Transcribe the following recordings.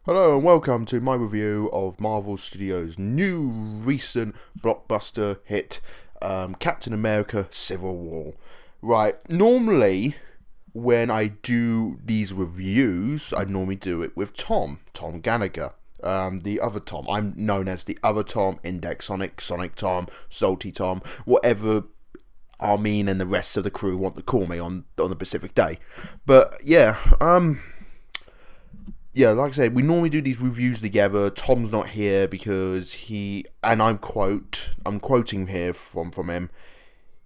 Hello and welcome to my review of Marvel Studios' new recent blockbuster hit, Captain America Civil War. Right, normally when I do these reviews, I normally do it with Tom Gallagher. The other Tom. I'm known as the other Tom, Indexsonic, Sonic Tom, Salty Tom, whatever Armin and the rest of the crew want to call me on the Pacific Day. But yeah, like I said, we normally do these reviews together. Tom's not here because and I'm quoting here from him.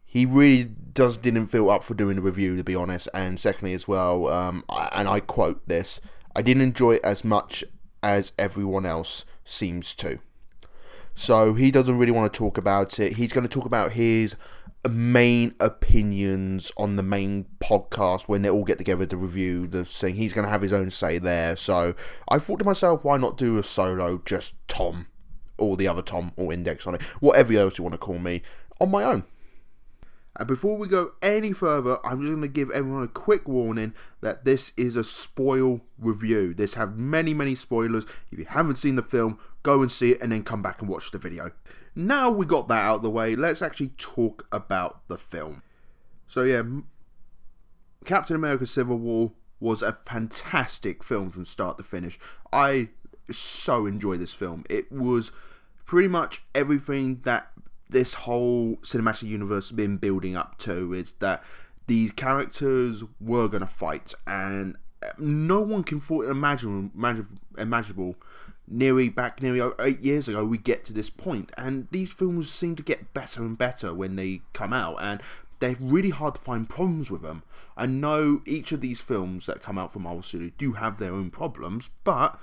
He really didn't feel up for doing the review, to be honest. And secondly, as well, and I quote this: I didn't enjoy it as much as everyone else seems to. So he doesn't really want to talk about it. He's going to talk about his main opinions on the main podcast when they all get together to review the thing. He's going to have his own say there. So I thought to myself, why not do a solo, just Tom, or the other Tom, or Indexsonic, whatever else you want to call me, on my own. And before we go any further, I'm just going to give everyone a quick warning that this is a spoil review. This has many spoilers. If you haven't seen the film, go and see it and then come back and watch the video. Now we got that out of the way, let's actually talk about the film. So yeah, Captain America Civil War was a fantastic film from start to finish. I so enjoyed this film. It was pretty much everything that this whole cinematic universe has been building up to, is that these characters were going to fight, and no one can imaginable. Nearly 8 years ago, we get to this point, and these films seem to get better and better when they come out, and they're really hard to find problems with them. I know each of these films that come out from Marvel Studios do have their own problems, but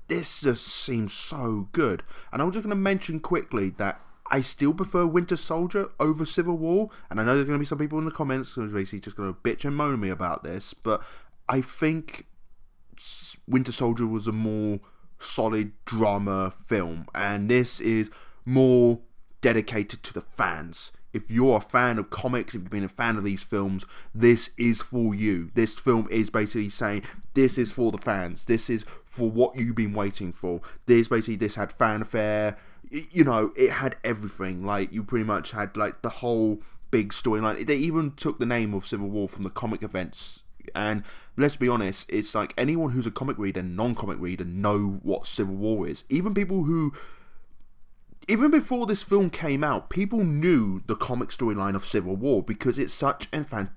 this just seems so good. And I'm just going to mention quickly that I still prefer Winter Soldier over Civil War, and I know there's going to be some people in the comments who are basically just going to bitch and moan at me about this, but I think Winter Soldier was a more solid drama film, and this is more dedicated to the fans. If you're a fan of comics, if you've been a fan of these films, this is for you. This film is basically saying, this is for the fans. This is for what you've been waiting for. This had fanfare. You know, it had everything. Like, you pretty much had like the whole big storyline. They even took the name of Civil War from the comic events. And let's be honest, it's like anyone who's a comic reader and non-comic reader know what Civil War is. Even people who, even before this film came out, people knew the comic storyline of Civil War because it's such a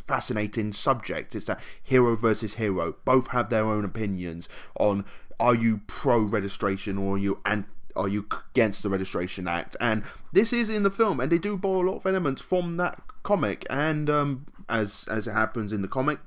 fascinating subject. It's that hero versus hero. Both have their own opinions on, are you pro-registration or are you against the Registration Act? And this is in the film, and they do borrow a lot of elements from that comic. And as it happens in the comic,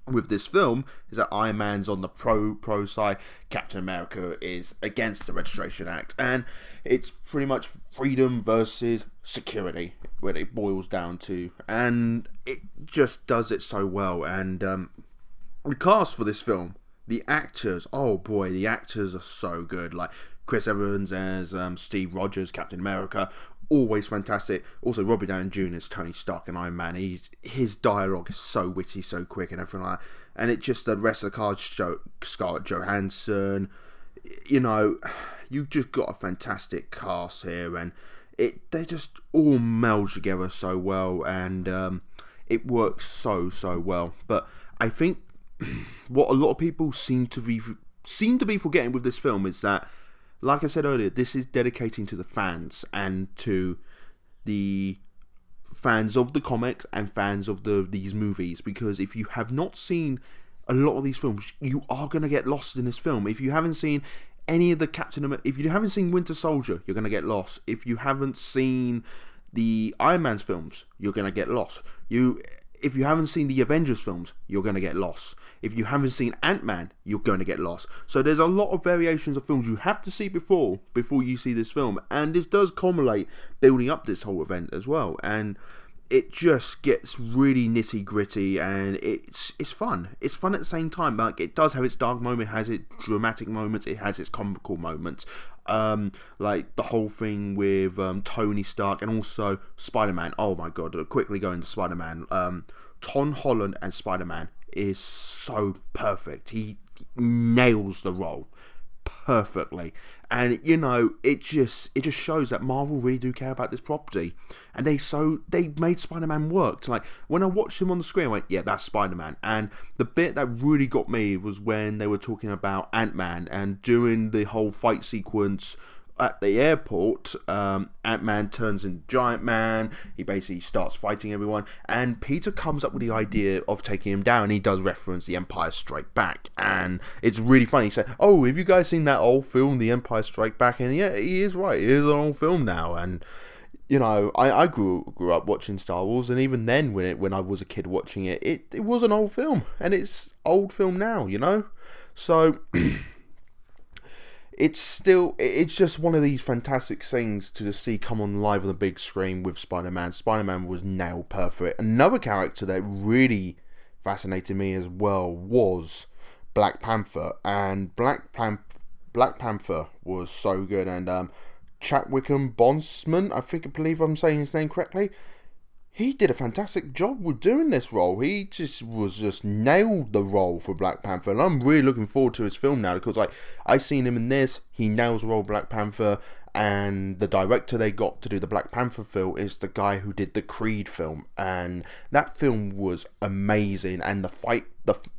with this film, is that Iron Man's on the pro side, Captain America is against the Registration Act, and it's pretty much freedom versus security when it boils down to, and it just does it so well. And the cast for this film, the actors, oh boy, the actors are so good. Like Chris Evans as Steve Rogers, Captain America, always fantastic. Also, Robert Downey Jr. as Tony Stark and Iron Man. His dialogue is so witty, so quick, and everything like that. And it just, the rest of the cast, Scarlett Johansson, you know, you just got a fantastic cast here, and they just all meld together so well, and it works so well. But I think what a lot of people seem to be forgetting with this film is that, like I said earlier, this is dedicating to the fans and to the fans of the comics and fans of these movies. Because if you have not seen a lot of these films, you are going to get lost in this film. If you haven't seen any of the if you haven't seen Winter Soldier, you're going to get lost. If you haven't seen the Iron Man's films, you're going to get lost. If you haven't seen the Avengers films, you're going to get lost. If you haven't seen Ant-Man, you're going to get lost. So there's a lot of variations of films you have to see before you see this film. And this does culminate building up this whole event as well. And it just gets really nitty gritty, and it's fun. It's fun at the same time. Like, it does have its dark moment, it has its dramatic moments, it has its comical moments. Like the whole thing with Tony Stark and also Spider-Man. Oh my god! Quickly going to Spider-Man. Tom Holland and Spider-Man is so perfect. He nails the role perfectly. And it just shows that Marvel really do care about this property, and they made Spider-Man work. Like, when I watched him on the screen, I went, yeah, that's Spider-Man. And the bit that really got me was when they were talking about Ant-Man, and during the whole fight sequence at the airport, Ant-Man turns into Giant Man. He basically starts fighting everyone, and Peter comes up with the idea of taking him down. He does reference The Empire Strikes Back, and it's really funny. He said, oh, have you guys seen that old film, The Empire Strikes Back? And yeah, he is right, it is an old film now. And I grew up watching Star Wars, and even then, when I was a kid watching it, it was an old film, and it's old film now, so it's just one of these fantastic things to just see come on live on the big screen with Spider-Man. Spider-Man was nailed perfect. Another character that really fascinated me as well was Black Panther, and Black Panther was so good. And Chadwick Boseman, I believe I'm saying his name correctly, he did a fantastic job with doing this role. He just nailed the role for Black Panther, and I'm really looking forward to his film now, because I've seen him in this. He nails the role of Black Panther, and the director they got to do the Black Panther film is the guy who did the Creed film, and that film was amazing. And the fight,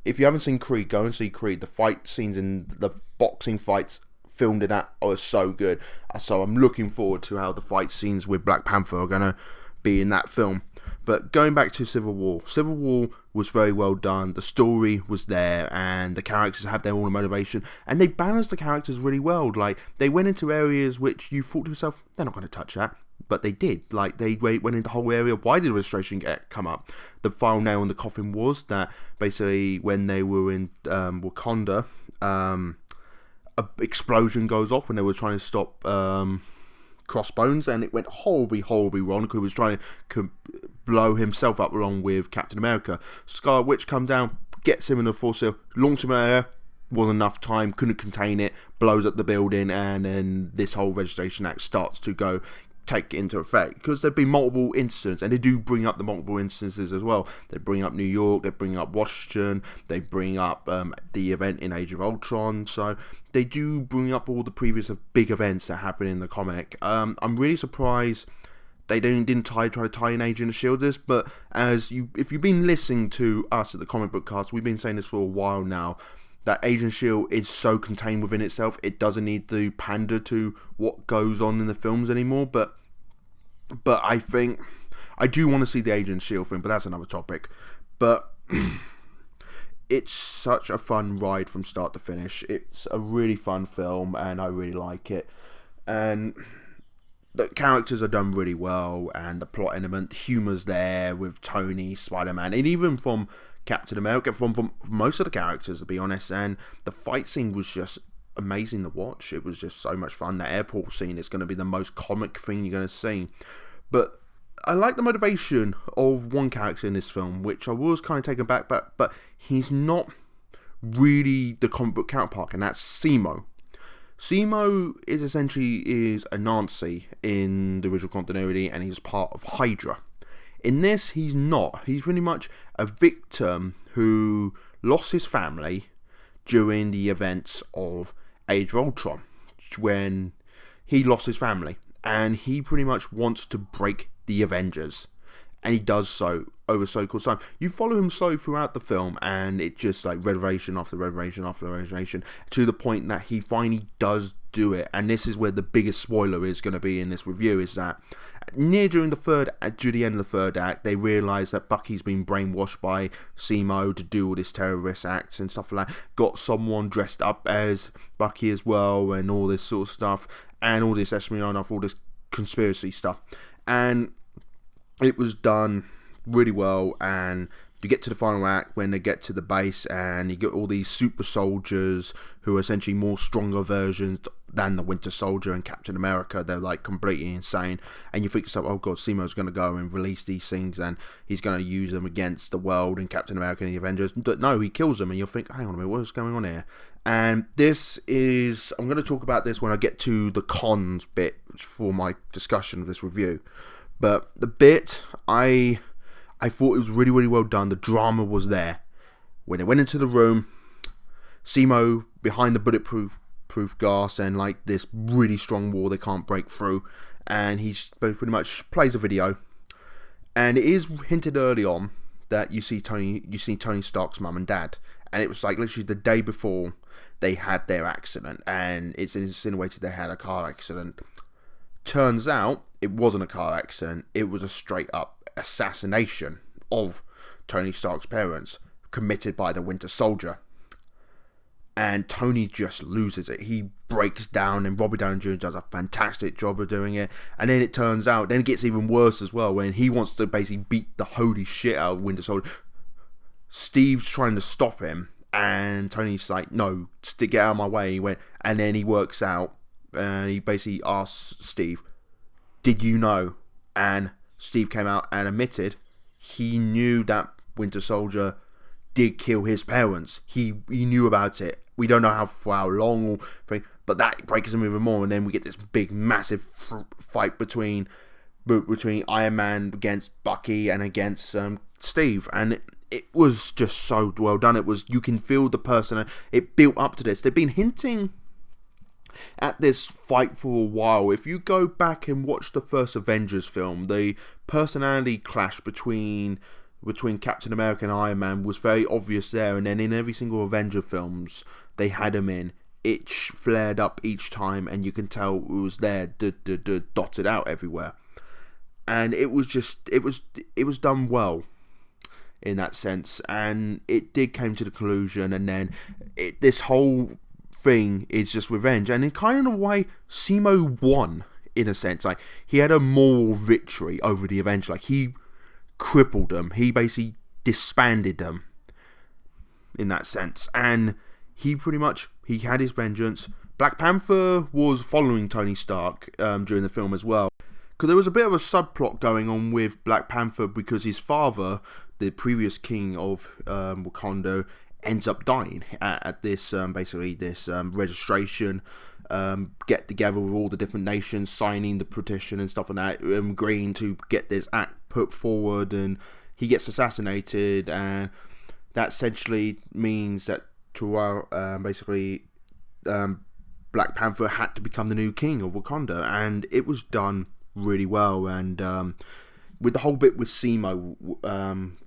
if you haven't seen Creed, go and see Creed. The fight scenes in the boxing fights filmed in that are so good. So I'm looking forward to how the fight scenes with Black Panther are gonna be in that film. But going back to Civil War was very well done. The story was there, and the characters had their own motivation, and they balanced the characters really well. Like, they went into areas which you thought to yourself, they're not going to touch that, but they did. Like, they went into the whole area. Why did registration come up? The final nail in the coffin was that basically when they were in Wakanda, a explosion goes off when they were trying to stop Crossbones, and it went horribly wrong, because he was trying to blow himself up along with Captain America. Scarlet Witch come down, gets him in the force field, launch him in the air, wasn't enough time, couldn't contain it, blows up the building, and then this whole Registration Act starts to take into effect, because there've been multiple incidents, and they do bring up the multiple instances as well. They bring up New York, they bring up Washington, they bring up the event in Age of Ultron, so they do bring up all the previous big events that happened in the comic. I'm really surprised they didn't try to tie in Agent of S.H.I.E.L.D. this, but if you've been listening to us at the Comic Book Cast, we've been saying this for a while now, that Agent of S.H.I.E.L.D. is so contained within itself, it doesn't need to pander to what goes on in the films anymore. But I think I do want to see the Agent of S.H.I.E.L.D. film, but that's another topic. But it's such a fun ride from start to finish. It's a really fun film, and I really like it. And the characters are done really well, and the plot element, humour's there with Tony, Spider-Man, and even from Captain America, from most of the characters, to be honest. And the fight scene was just amazing to watch. It was just so much fun. The airport scene is going to be the most comic thing you're going to see. But I like the motivation of one character in this film, which I was kind of taken back, but he's not really the comic book counterpart, and that's Zemo. Zemo is essentially a Nazi in the original continuity, and he's part of Hydra. In this, he's not. He's pretty much a victim who lost his family during the events of Age of Ultron, when he lost his family, and he pretty much wants to break the Avengers, and he does so over so-called time. You follow him slowly throughout the film, and it's just like revelation after revelation after revelation, to the point that he finally does do it. And this is where the biggest spoiler is going to be in this review, is that during the end of the third act, they realise that Bucky's been brainwashed by Zemo to do all this terrorist acts and stuff like that. Got someone dressed up as Bucky as well, and all this sort of stuff, and all this espionage, all this conspiracy stuff. And it was done really well, and you get to the final act when they get to the base, and you get all these super soldiers who are essentially more stronger versions than the Winter Soldier and Captain America. They're like completely insane, and you think to yourself, oh god, Zemo's going to go and release these things, and he's going to use them against the world and Captain America and the Avengers. But no, he kills them, and you'll think, hang on a minute, what's going on here? And I'm going to talk about this when I get to the cons bit for my discussion of this review. But the bit, I thought it was really, really well done. The drama was there. When they went into the room, Zemo behind the bulletproof glass and like this really strong wall they can't break through, and he's pretty much plays a video, and it is hinted early on that you see Tony Stark's mum and dad, and it was like literally the day before they had their accident, and it's insinuated they had a car accident. Turns out it wasn't a car accident, it was a straight up assassination of Tony Stark's parents committed by the Winter Soldier. And Tony just loses it. He breaks down, and Robert Downey Jr. does a fantastic job of doing it. And then it turns out, then it gets even worse as well, when he wants to basically beat the holy shit out of Winter Soldier. Steve's trying to stop him, and Tony's like, no, get out of my way. He went, and then he works out, and he basically asks Steve, did you know? And Steve came out and admitted he knew that Winter Soldier did kill his parents. He knew about it. We don't know for how long, but that breaks him even more. And then we get this big, massive fight between Iron Man against Bucky and against Steve, and it was just so well done. You can feel the person. It built up to this. They've been hinting at this fight for a while. If you go back and watch the first Avengers film, the personality clash between Captain America and Iron Man was very obvious there, and then in every single Avenger films they had him in, it flared up each time, and you can tell it was there, dotted out everywhere, and it was done well in that sense, and it did came to the conclusion, and then this whole thing is just revenge, and in kind of a way Zemo won in a sense. Like, he had a moral victory over the Avenger. Like, he crippled them. He basically disbanded them in that sense, and he had his vengeance. Black Panther was following Tony Stark during the film as well, because there was a bit of a subplot going on with Black Panther, because his father, the previous king of Wakanda, ends up dying at this registration get together with all the different nations, signing the petition and stuff like that, agreeing to get this act put forward, and he gets assassinated, and that essentially means that Black Panther had to become the new king of Wakanda, and it was done really well. And with the whole bit with Zemo,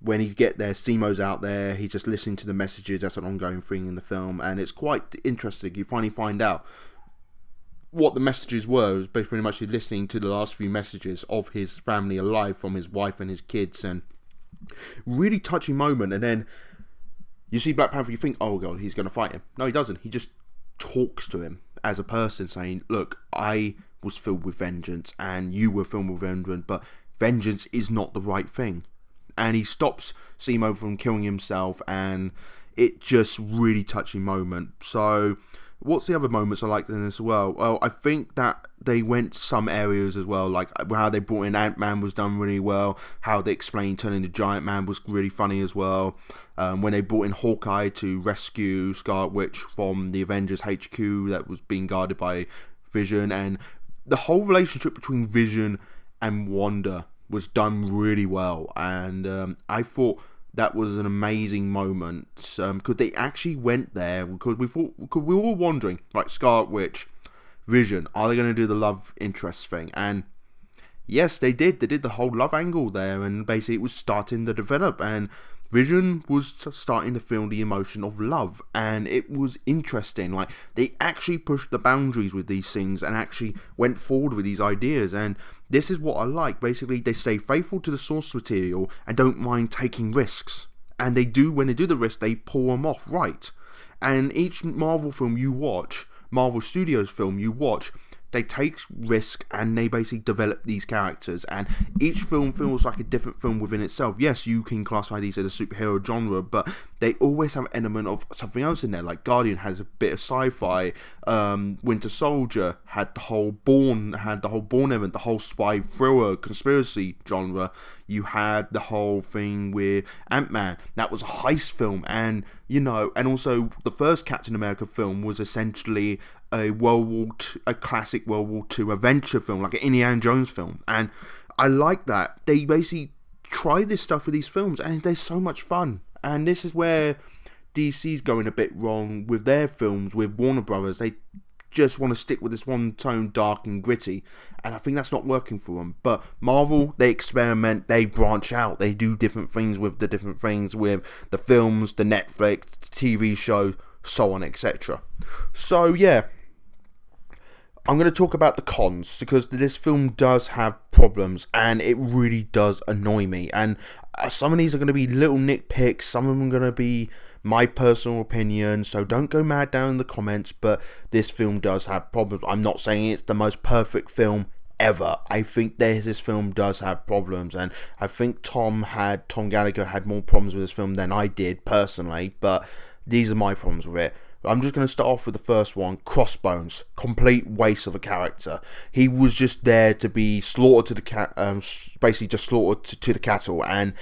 when he get there, Zemo's out there, he's just listening to the messages. That's an ongoing thing in the film, and it's quite interesting. You finally find out what the messages were. It was pretty much listening to the last few messages of his family alive from his wife and his kids, and really touching moment. And then you see Black Panther, you think, oh god, he's going to fight him. No, he doesn't. He just talks to him as a person, saying, look, I was filled with vengeance, and you were filled with vengeance, but vengeance is not the right thing. And he stops Zemo from killing himself, and it just really touching moment. So what's the other moments I liked in this as well? Well, I think that they went some areas as well, like how they brought in Ant-Man was done really well. How they explained turning the Giant Man was really funny as well. When they brought in Hawkeye to rescue Scarlet Witch from the Avengers HQ that was being guarded by Vision, and the whole relationship between Vision and Wanda was done really well, and I thought that was an amazing moment, because they actually went there, because we were all wondering, like, Scarlet Witch, Vision, are they going to do the love interest thing? And yes, they did the whole love angle there, and basically it was starting to develop, and Vision was starting to feel the emotion of love, and it was interesting. Like, they actually pushed the boundaries with these things and actually went forward with these ideas, and this is what I like. Basically, they stay faithful to the source material and don't mind taking risks, and when they do the risk, they pull them off right. And each Marvel film you watch, Marvel Studios film you watch, they take risk and they basically develop these characters, and each film feels like a different film within itself. Yes, you can classify these as a superhero genre, but they always have an element of something else in there. Like Guardian has a bit of sci-fi, Winter Soldier had the whole Bourne element, the whole spy thriller conspiracy genre. You had the whole thing with Ant-Man, that was a heist film, and and also the first Captain America film was essentially a classic World War II adventure film, like an Indiana Jones film, and I like that. They basically try this stuff with these films, and they're so much fun, and this is where DC's going a bit wrong with their films with Warner Brothers. They just want to stick with this one tone, dark and gritty, and I think that's not working for them. But Marvel, they experiment, they branch out, they do different things with the different things, with the films, the Netflix, TV show, so on, etc. So yeah, I'm going to talk about the cons, because this film does have problems, and it really does annoy me. And some of these are going to be little nitpicks, some of them are going to be my personal opinion, so don't go mad down in the comments, but this film does have problems. I'm not saying it's the most perfect film ever. I think this film does have problems, and I think Tom Gallagher had more problems with this film than I did personally, but these are my problems with it. I'm just going to start off with the first one. Crossbones, complete waste of a character. He was just there to be slaughtered to the basically just slaughtered to the cattle, and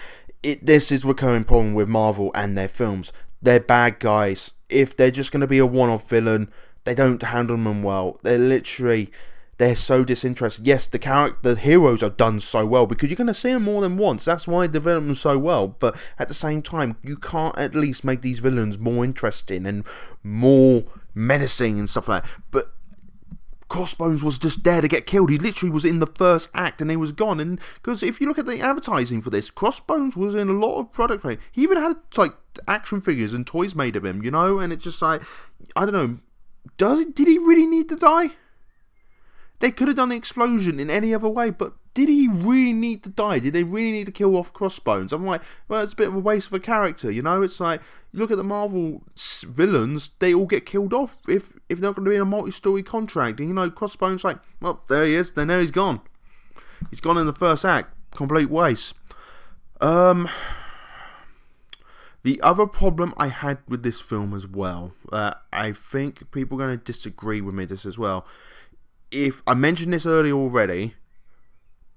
this is a recurring problem with Marvel and their films. They're bad guys. If they're just going to be a one-off villain, they don't handle them well. They're so disinterested. Yes, the heroes are done so well, because you're going to see them more than once. That's why they develop them so well. But at the same time, you can't at least make these villains more interesting and more menacing and stuff like that. But Crossbones was just there to get killed. He literally was in the first act and he was gone. And because if you look at the advertising for this, Crossbones was in a lot of product. He even had like action figures and toys made of him, and it's just like, I don't know, did he really need to die? They could have done the explosion in any other way, but did he really need to die? Did they really need to kill off Crossbones? I'm like, well, it's a bit of a waste of a character, It's like, you look at the Marvel villains, they all get killed off if they're not going to be in a multi-story contract. And, Crossbones, like, well, there he is, then there he's gone. He's gone in the first act. Complete waste. The other problem I had with this film as well, I think people are going to disagree with me this as well. If I mentioned this earlier already,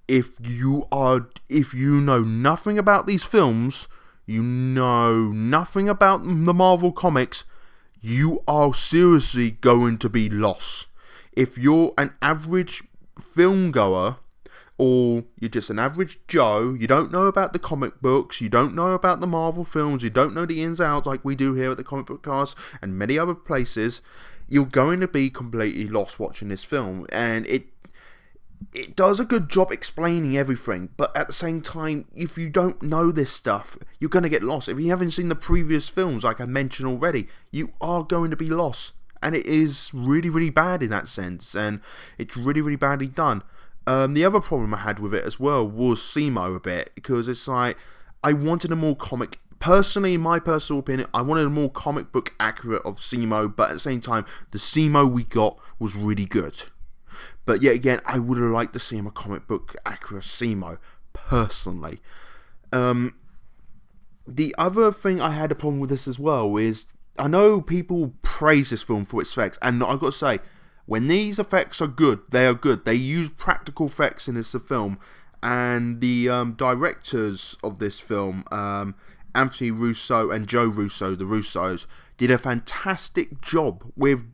if you know nothing about these films, you know nothing about the Marvel comics, you are seriously going to be lost. If you're an average film goer, or you're just an average Joe, you don't know about the comic books, you don't know about the Marvel films, you don't know the ins and outs like we do here at the Comic Book Cast and many other places, you're going to be completely lost watching this film. And it does a good job explaining everything, but at the same time, if you don't know this stuff, you're going to get lost. If you haven't seen the previous films, like I mentioned already, you are going to be lost. And it is really, really bad in that sense, and it's really, really badly done. The other problem I had with it as well was Simo a bit, because it's like, I wanted a more comic. Personally, in my personal opinion, I wanted a more comic book accurate of Simo, but at the same time, the Simo we got was really good. But yet again, I would have liked to see him a comic book accurate Simo, personally. The other thing I had a problem with this as well is, I know people praise this film for its effects, and I've got to say, when these effects are good, they are good. They use practical effects in this film, and the directors of this film, Anthony Russo and Joe Russo, the Russos, did a fantastic job with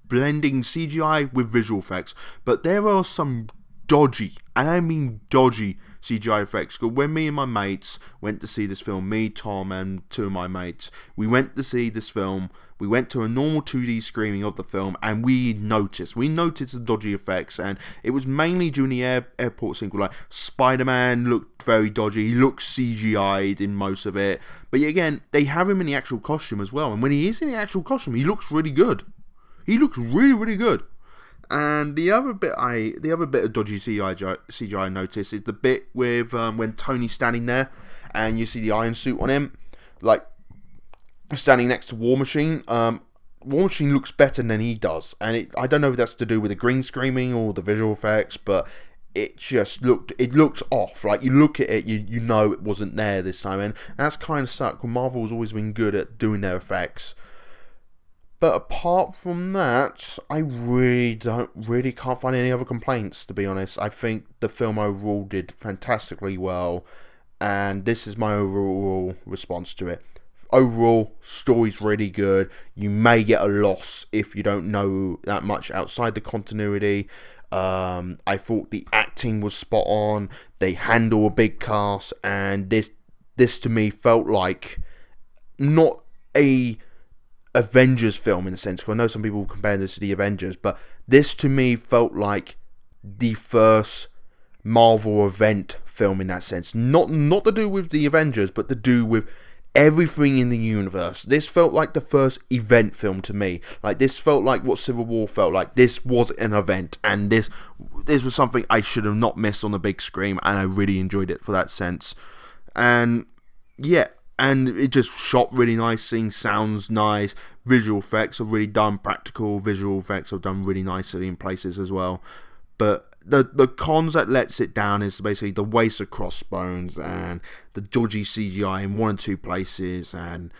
blending CGI with visual effects. But there are some dodgy, and I mean dodgy, CGI effects. Because when me and my mates went to see this film, me, Tom, and two of my mates, we went to see this film. We went to a normal 2D screening of the film, and we noticed the dodgy effects, and it was mainly during the airport scene. Like, Spider-Man looked very dodgy, he looked CGI'd in most of it, but yet again, they have him in the actual costume as well, and when he is in the actual costume, he looks really good. He looks really, really good. And the other bit of dodgy CGI I noticed is the bit with when Tony's standing there, and you see the iron suit on him, like, standing next to War Machine. War Machine looks better than he does, and I don't know if that's to do with the green screening or the visual effects, but it looked off. Like, you look at it, you know it wasn't there this time, and that's kind of sucked. Marvel's always been good at doing their effects. But apart from that, I really can't find any other complaints, to be honest. I think the film overall did fantastically well, and this is my overall response to it. Overall, story's really good. You may get a loss if you don't know that much outside the continuity. I thought the acting was spot on. They handle a big cast, and this to me felt like not a Avengers film in a sense, because I know some people compare this to the Avengers, but this to me felt like the first Marvel event film in that sense. Not to do with the Avengers, but to do with everything in the universe. This felt like the first event film to me. Like, this felt like what Civil War felt like. This was an event, and this was something I should have not missed on the big screen, and I really enjoyed it for that sense. And yeah, and it just shot really nice, sounds nice, visual effects are really done, practical visual effects are done really nicely in places as well. But the cons that lets it down is basically the waste of crossbones and the dodgy CGI in one or two places. And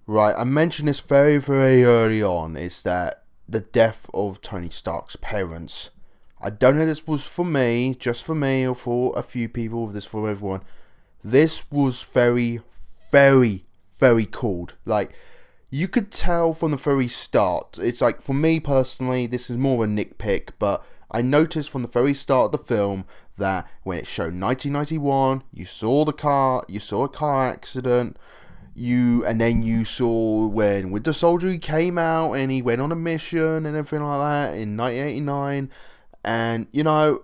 right, I mentioned this very, very early on, is that the death of Tony Stark's parents. I don't know if this was for me, just for me, or for a few people, if this for everyone. This was very, very, very cool. Like, you could tell from the very start. It's like, for me personally, this is more of a nitpick, but I noticed from the very start of the film that when it showed 1991, you saw a car accident, and then you saw when Winter Soldier came out and he went on a mission and everything like that in 1989, and you know,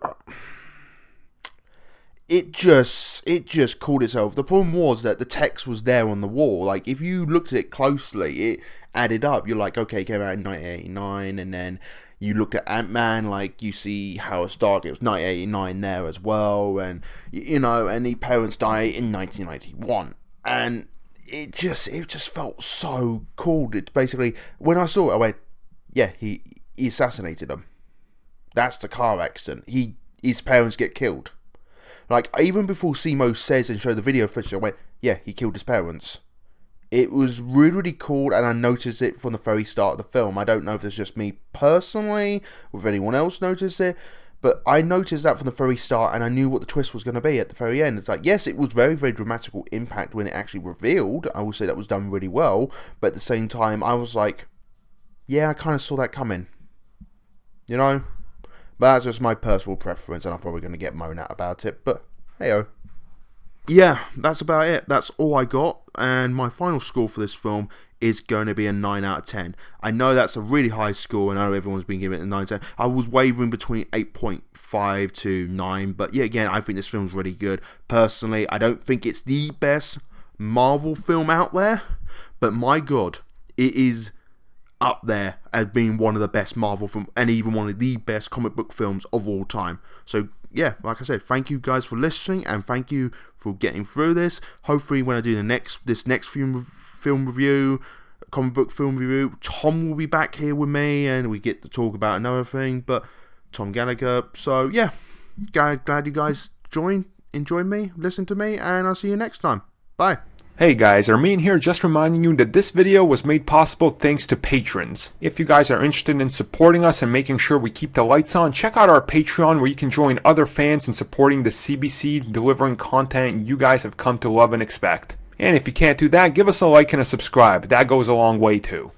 it just called itself. The problem was that the text was there on the wall. Like, if you looked at it closely, it added up. You're like, okay, it came out in 1989, and then you looked at Ant-Man, like, you see Howard Stark, it was 1989 there as well, and, you know, and his parents died in 1991, and it just felt so cool. It basically, when I saw it, I went, yeah, he assassinated them. That's the car accident. His parents get killed. Like, even before Simo says and showed the video footage, I went, yeah, he killed his parents. It was really, really cool, and I noticed it from the very start of the film. I don't know if it's just me personally, or if anyone else noticed it, but I noticed that from the very start, and I knew what the twist was going to be at the very end. It's like, yes, it was very, very dramatical impact when it actually revealed. I will say that was done really well, but at the same time, I was like, yeah, I kind of saw that coming. You know? But that's just my personal preference, and I'm probably going to get moaned at about it, but hey-oh. Yeah, that's about it. That's all I got, and my final score for this film is going to be a 9 out of 10. I know that's a really high score, and I know everyone's been giving it a 9 out of 10. I was wavering between 8.5 to 9, but yeah, again, I think this film's really good. Personally, I don't think it's the best Marvel film out there, but my god, it is up there as being one of the best Marvel films, and even one of the best comic book films of all time. So yeah, like I said, thank you guys for listening, and thank you for getting through this. Hopefully when I do this next film review, comic book film review, Tom will be back here with me, and we get to talk about another thing, but Tom Gallagher. So yeah, glad you guys enjoyed me, listen to me, and I'll see you next time. Bye. Hey guys, Armin here, just reminding you that this video was made possible thanks to patrons. If you guys are interested in supporting us and making sure we keep the lights on, check out our Patreon where you can join other fans in supporting the CBC delivering content you guys have come to love and expect. And if you can't do that, give us a like and a subscribe. That goes a long way too.